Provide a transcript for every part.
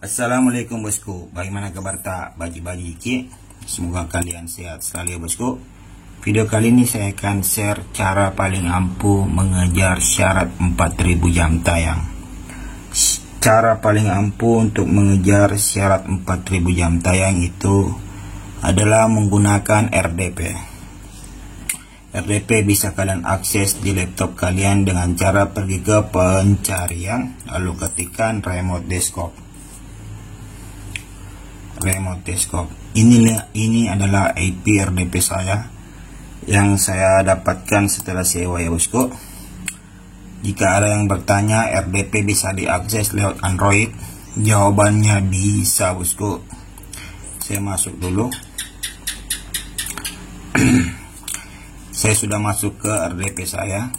Assalamualaikum bosku, bagaimana kabar tak bagi-bagi Ki? Semoga kalian sehat selalu ya bosku. Video kali ini saya akan share cara paling ampuh mengejar syarat 4000 jam tayang. Cara paling ampuh untuk mengejar syarat 4000 jam tayang itu adalah menggunakan RDP. RDP bisa kalian akses di laptop kalian dengan cara pergi ke pencarian, lalu ketikkan remote desktop. Ini adalah IP RDP saya yang saya dapatkan setelah sewa ya bosku. Jika ada yang bertanya RDP bisa diakses lewat Android, jawabannya bisa bosku. Saya masuk dulu. Saya sudah masuk ke RDP saya.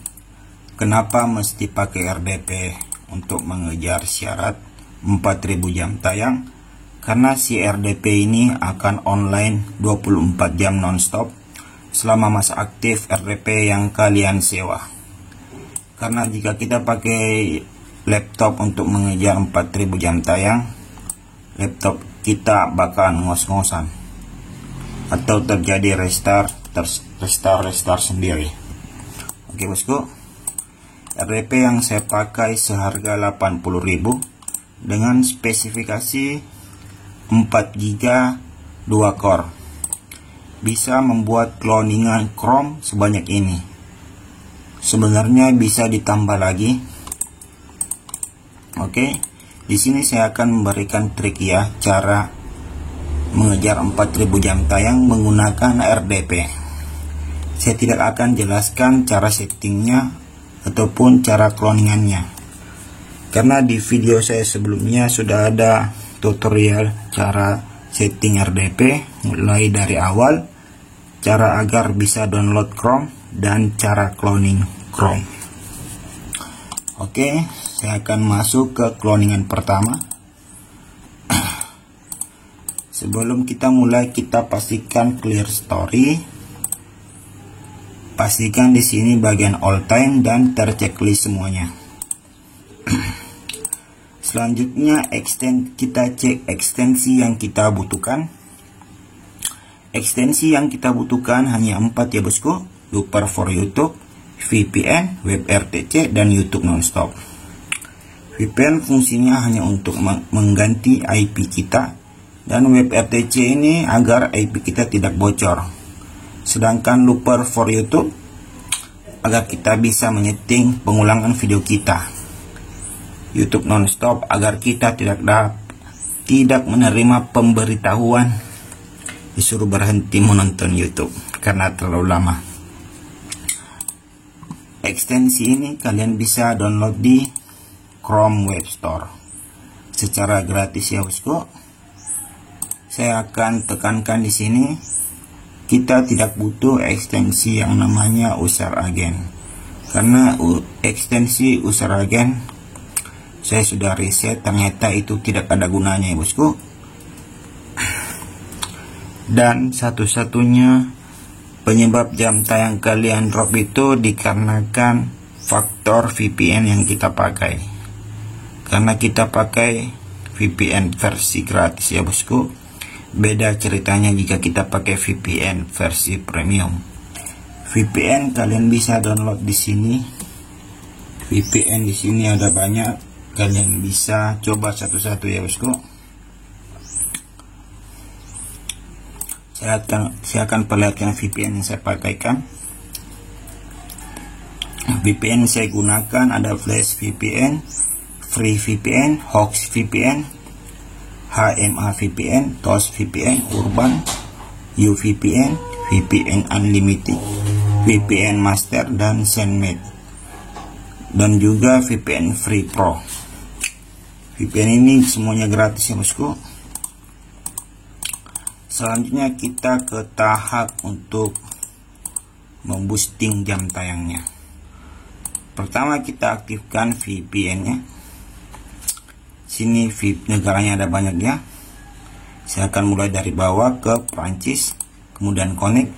Kenapa mesti pakai RDP untuk mengejar syarat 4000 jam tayang? Karena si RDP ini akan online 24 jam nonstop selama masa aktif RDP yang kalian sewa. Karena jika kita pakai laptop untuk mengejar 4000 jam tayang, laptop kita bakal ngos-ngosan atau terjadi restart sendiri. Oke bosku, RDP yang saya pakai seharga 80.000 dengan spesifikasi 4 GB 2 core, bisa membuat cloningan Chrome sebanyak ini. Sebenarnya bisa ditambah lagi. Oke, di sini saya akan memberikan trik ya, cara mengejar 4000 jam tayang menggunakan RDP. Saya tidak akan jelaskan cara settingnya ataupun cara cloningannya, karena di video saya sebelumnya sudah ada tutorial cara setting RDP mulai dari awal, cara agar bisa download Chrome, dan cara cloning Chrome. Oke, saya akan masuk ke cloningan pertama. Sebelum kita mulai, kita pastikan clear story. Pastikan di sini bagian all time dan terchecklist semuanya. Selanjutnya kita cek ekstensi yang kita butuhkan. Ekstensi yang kita butuhkan hanya 4 ya bosku. Looper for YouTube, VPN, WebRTC, dan YouTube Nonstop. VPN fungsinya hanya untuk mengganti IP kita, dan WebRTC ini agar IP kita tidak bocor. Sedangkan Looper for YouTube agar kita bisa menyeting pengulangan video kita. YouTube Nonstop agar kita tidak menerima pemberitahuan disuruh berhenti menonton YouTube karena terlalu lama. Ekstensi ini kalian bisa download di Chrome Web Store secara gratis ya bosku. Saya akan tekankan di sini, kita tidak butuh ekstensi yang namanya user agent, karena ekstensi user agent saya sudah riset, ternyata itu tidak ada gunanya ya bosku. Dan satu-satunya penyebab jam tayang kalian drop itu dikarenakan faktor VPN yang kita pakai. Karena kita pakai VPN versi gratis ya bosku. Beda ceritanya jika kita pakai VPN versi premium. VPN kalian bisa download di sini. VPN di sini ada banyak. Kalian bisa coba satu-satu ya bosku. Saya akan perlihatkan VPN yang saya pakaikan. VPN yang saya gunakan ada Flash VPN, Free VPN, Hoax VPN, HMA VPN, TOS VPN, Urban, UVPN, VPN Unlimited, VPN Master, dan SendMate, dan juga VPN Free Pro. VPN ini semuanya gratis ya bosku. Selanjutnya kita ke tahap untuk memboosting jam tayangnya. Pertama kita aktifkan VPN-nya. Sini negaranya ada banyak ya. Saya akan mulai dari bawah ke Prancis, kemudian connect.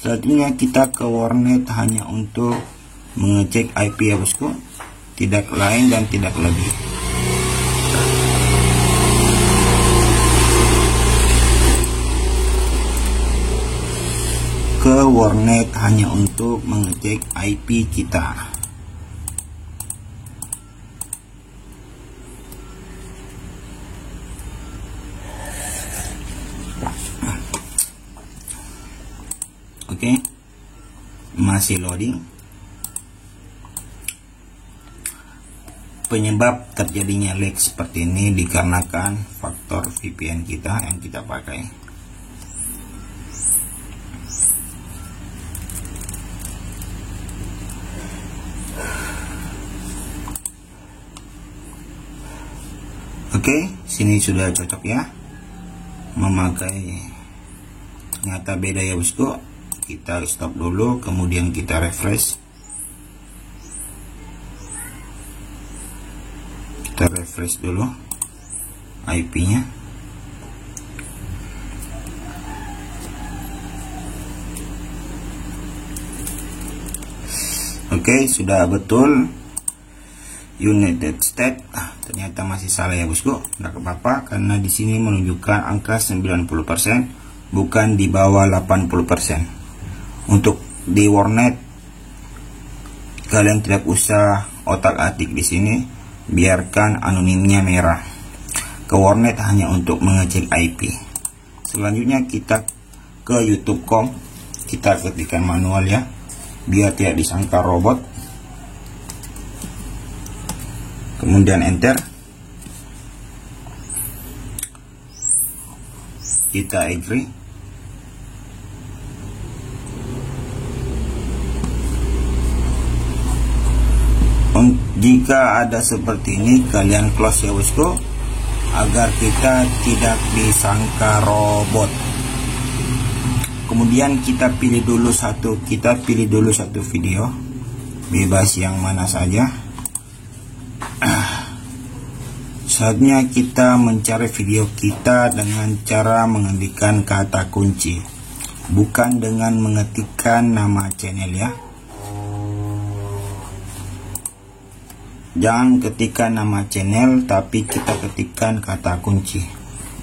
Selanjutnya kita ke warnet hanya untuk mengecek IP ya bosku. tidak lain dan tidak lebih. Ke warnet hanya untuk mengecek IP kita. Oke, masih loading. Penyebab terjadinya lag seperti ini dikarenakan faktor VPN kita yang kita pakai. Oke, sini sudah cocok ya. Memakai ternyata beda ya bosku. Kita stop dulu, kemudian kita refresh. Kita refresh dulu IP-nya. Oke, sudah betul United States. Ternyata masih salah ya bosku. Tidak apa-apa karena di sini menunjukkan angka 90%, bukan di bawah 80%. Untuk di warnet kalian tidak usah otak-atik di sini, biarkan anonimnya merah. Ke warnet hanya untuk mengecek IP. Selanjutnya kita ke YouTube.com, kita ketikkan manual ya, biar tidak disangka robot. Kemudian enter, kita agree. Jika ada seperti ini, kalian close ya bosku, agar kita tidak disangka robot. Kemudian kita pilih dulu satu video, bebas yang mana saja. Saatnya kita mencari video kita dengan cara mengetikkan kata kunci, bukan dengan mengetikkan nama channel ya. Jangan ketikkan nama channel, tapi kita ketikkan kata kunci.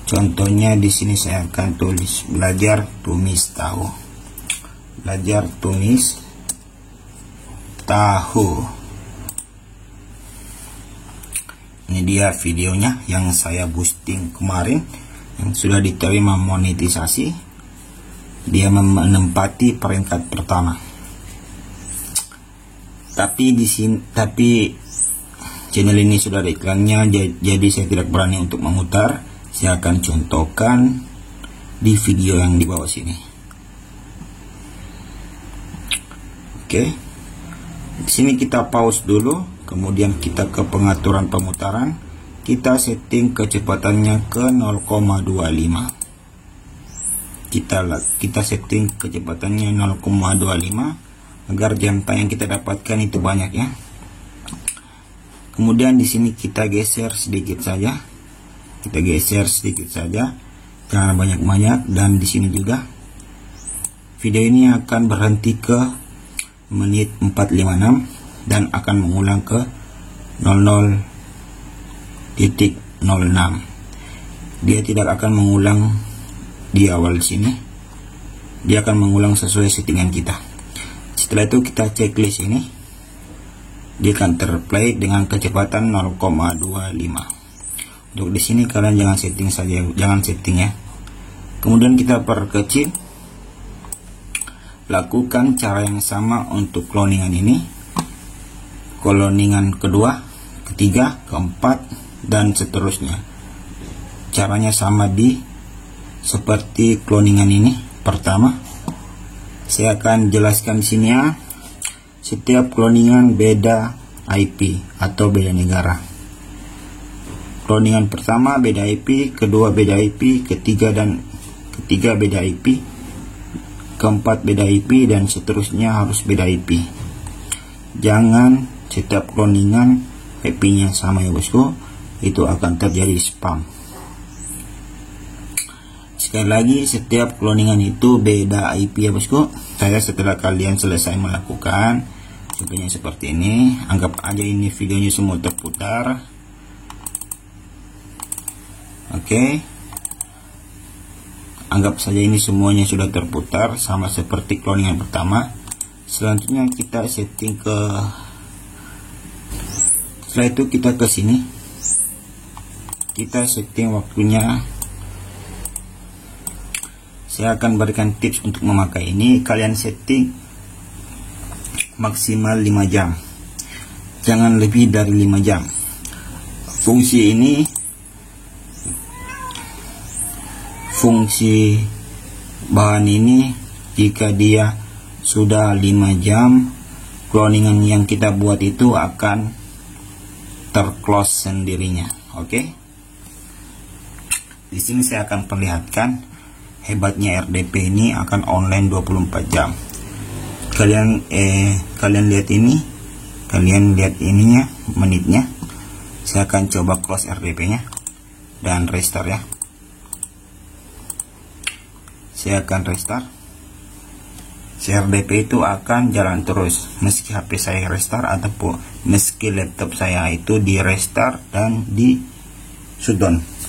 Contohnya di sini saya akan tulis belajar tumis tahu. Belajar tumis tahu. Ini dia videonya yang saya boosting kemarin, yang sudah diterima monetisasi. Dia menempati peringkat pertama. Tapi channel ini sudah ada iklannya, jadi saya tidak berani untuk memutar. Saya akan contohkan di video yang di bawah sini. Oke, di sini kita pause dulu, kemudian kita ke pengaturan pemutaran, kita setting kecepatannya ke 0,25. Kita setting kecepatannya 0,25 agar jam tayang yang kita dapatkan itu banyak ya. Kemudian di sini kita geser sedikit saja. Jangan banyak-banyak, dan di sini juga video ini akan berhenti ke menit 456 dan akan mengulang ke 00.06. Dia tidak akan mengulang di awal sini. Dia akan mengulang sesuai settingan kita. Setelah itu kita checklist ini. Dia akan terplay dengan kecepatan 0,25. Untuk di sini kalian jangan setting ya. Kemudian kita perkecil. Lakukan cara yang sama untuk cloningan ini. Cloningan kedua, ketiga, keempat, dan seterusnya. Caranya sama seperti cloningan ini. Pertama, saya akan jelaskan di sini ya. Setiap cloningan beda IP atau beda negara. Cloningan pertama beda IP, kedua beda IP, ketiga beda IP, keempat beda IP, dan seterusnya harus beda IP. Jangan setiap cloningan IP-nya sama ya bosku, itu akan terjadi spam. Sekali lagi, setiap cloningan itu beda IP ya bosku. Setelah kalian selesai melakukan, contohnya seperti ini. Anggap aja ini videonya semua terputar. Oke, anggap saja ini semuanya sudah terputar sama seperti cloningan pertama. Selanjutnya kita setting ke, setelah itu kita ke sini, kita setting waktunya. Saya akan berikan tips untuk memakai ini. Kalian setting maksimal 5 jam, jangan lebih dari 5 jam. Fungsi ini, fungsi bahan ini, jika dia sudah 5 jam, cloningan yang kita buat itu akan terclose sendirinya. Oke. Di sini saya akan perlihatkan hebatnya RDP ini akan online 24 jam. Kalian lihat ini, kalian lihat ininya, menitnya. Saya akan coba close RDP-nya dan restart ya. Saya akan restart. RDP itu akan jalan terus meski HP saya restart ataupun meski laptop saya itu di restart dan di shutdown.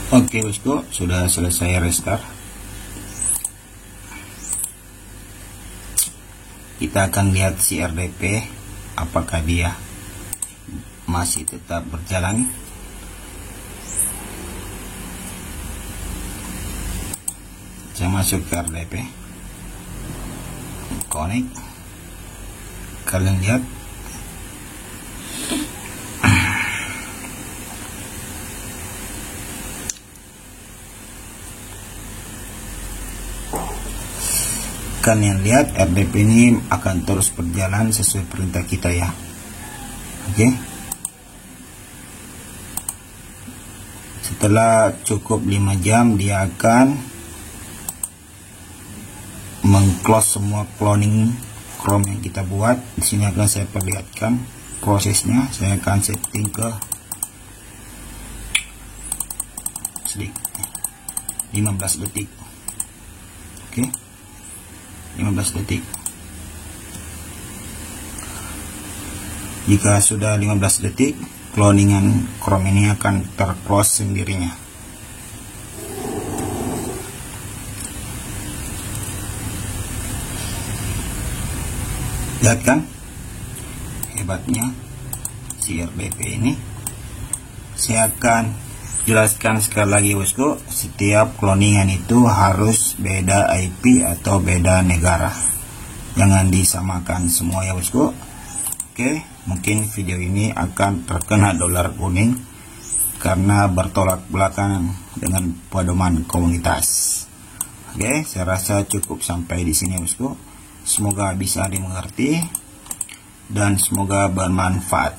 Oke bosku, sudah selesai restart. Kita akan lihat si RDP apakah dia masih tetap berjalan. Saya masuk ke RDP, connect. Kalian lihat RDP ini akan terus berjalan sesuai perintah kita ya. Oke. Setelah cukup 5 jam dia akan meng-close semua cloning Chrome yang kita buat. Di sini akan saya perlihatkan prosesnya. Saya akan setting ke 15 detik. Oke. 15 detik. Jika sudah 15 detik, cloningan Chrome ini akan terclose sendirinya. Lihat kan hebatnya si RDP ini. Saya akan jelaskan sekali lagi bosku, setiap cloningan itu harus beda IP atau beda negara, jangan disamakan semua ya bosku. Oke, mungkin video ini akan terkena dolar kuning karena bertolak belakang dengan pedoman komunitas. Oke, saya rasa cukup sampai di sini bosku. Semoga bisa dimengerti dan semoga bermanfaat.